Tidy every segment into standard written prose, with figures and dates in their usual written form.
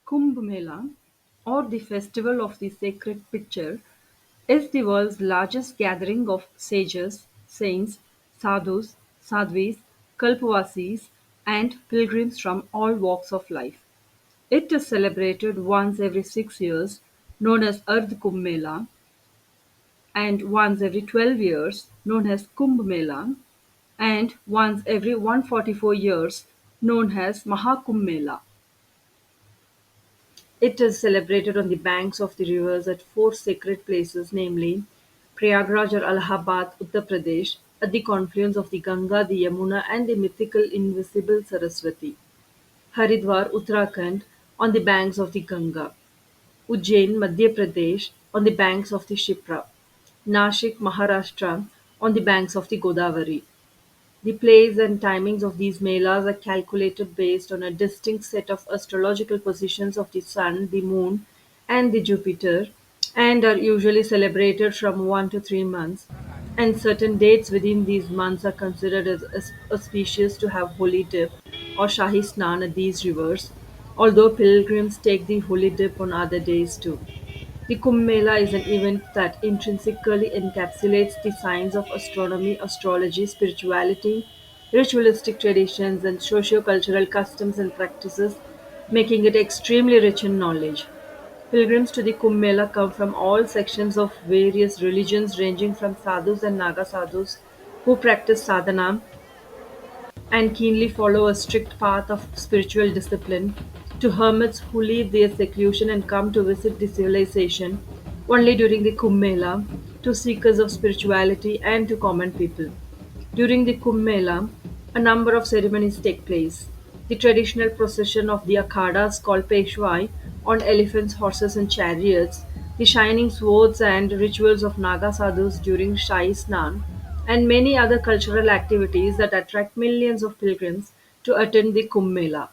Kumbh Mela, or the Festival of the Sacred Pitcher, is the world's largest gathering of sages, saints, sadhus, sadhvis, kalpavasis, and pilgrims from all walks of life. It is celebrated once every 6 years, known as Ardh Kumbh Mela, and once every 12 years, known as Kumbh Mela, and once every 144 years, known as Mahakumbh Mela. It is celebrated on the banks of the rivers at four sacred places, namely Prayagraj or Allahabad, Uttar Pradesh, at the confluence of the Ganga, the Yamuna, and the mythical invisible Saraswati; Haridwar, Uttarakhand, on the banks of the Ganga; Ujjain, Madhya Pradesh, on the banks of the Shipra; Nashik, Maharashtra, on the banks of the Godavari. The place and timings of these melas are calculated based on a distinct set of astrological positions of the Sun, the Moon, and the Jupiter, and are usually celebrated from 1 to 3 months. And certain dates within these months are considered as auspicious to have holy dip or Shahi Snan at these rivers, although pilgrims take the holy dip on other days too. The Kumbh Mela is an event that intrinsically encapsulates the science of astronomy, astrology, spirituality, ritualistic traditions, and socio-cultural customs and practices, making it extremely rich in knowledge. Pilgrims to the Kumbh Mela come from all sections of various religions, ranging from sadhus and Naga sadhus who practice sadhana and keenly follow a strict path of spiritual discipline, to hermits who leave their seclusion and come to visit the civilization only during the Kumbh Mela, to seekers of spirituality, and to common people. During the Kumbh Mela, a number of ceremonies take place. The traditional procession of the akhadas called Peshwai on elephants, horses, and chariots, the shining swords and rituals of Naga sadhus during Shahi Snan, and many other cultural activities that attract millions of pilgrims to attend the Kumbh Mela.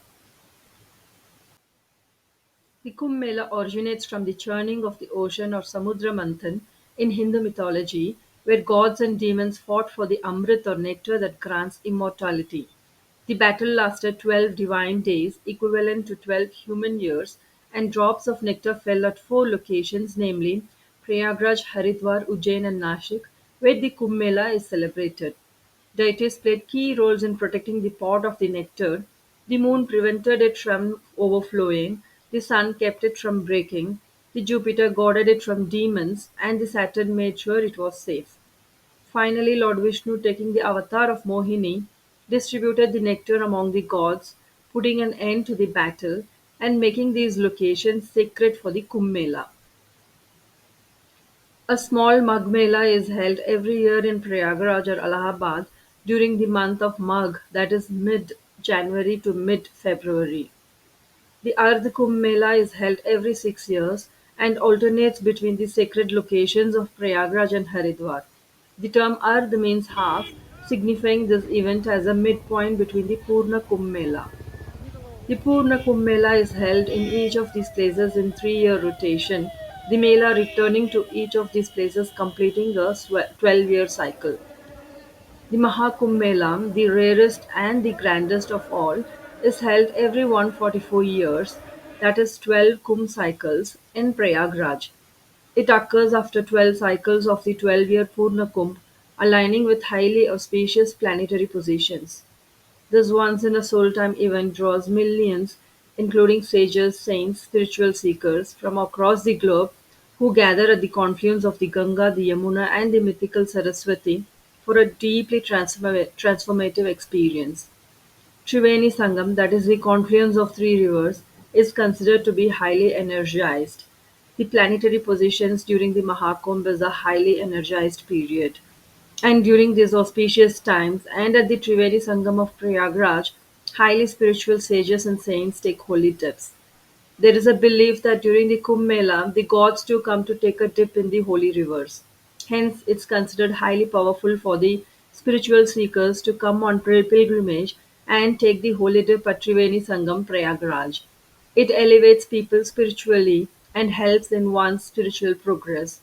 The Kumbh Mela originates from the churning of the ocean or Samudra Manthan in Hindu mythology, where gods and demons fought for the Amrit or nectar that grants immortality. The battle lasted 12 divine days, equivalent to 12 human years, and drops of nectar fell at four locations, namely Prayagraj, Haridwar, Ujjain, and Nashik, where the Kumbh Mela is celebrated. Deities played key roles in protecting the pot of the nectar. The moon prevented it from overflowing, the sun kept it from breaking, the Jupiter guarded it from demons, and the Saturn made sure it was safe. Finally, Lord Vishnu, taking the avatar of Mohini, distributed the nectar among the gods, putting an end to the battle and making these locations sacred for the Kumbh Mela. A small Magh Mela is held every year in Prayagraj or Allahabad during the month of Magh, that is mid-January to mid-February. The Ardh Kumbh Mela is held every 6 years and alternates between the sacred locations of Prayagraj and Haridwar. The term Ardh means half, signifying this event as a midpoint between the Purna Kumbh Mela. The Purna Kumbh Mela is held in each of these places in 3 year rotation, the Mela returning to each of these places completing a 12-year cycle. The Mahakumbh Mela, the rarest and the grandest of all, is held every 144 years, that is 12 Kumbh cycles, in Prayagraj. It occurs after 12 cycles of the 12-year Purna Kumbh, aligning with highly auspicious planetary positions. This once in a soul time event draws millions, including sages, saints, spiritual seekers, from across the globe who gather at the confluence of the Ganga, the Yamuna, and the mythical Saraswati for a deeply transformative experience. Triveni Sangam, that is the confluence of three rivers, is considered to be highly energized. The planetary positions during the Mahakumbh is a highly energized period. And during these auspicious times, and at the Triveni Sangam of Prayagraj, highly spiritual sages and saints take holy dips. There is a belief that during the Kumbh Mela, the gods too come to take a dip in the holy rivers. Hence, it's considered highly powerful for the spiritual seekers to come on pilgrimage and take the holy dip at Triveni Sangam Prayagraj. It elevates people spiritually and helps in one's spiritual progress.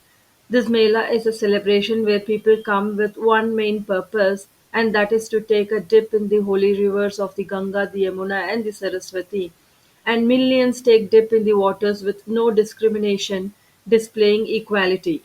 This Mela is a celebration where people come with one main purpose, and that is to take a dip in the holy rivers of the Ganga, the Yamuna, and the Saraswati, and millions take dip in the waters with no discrimination, displaying equality.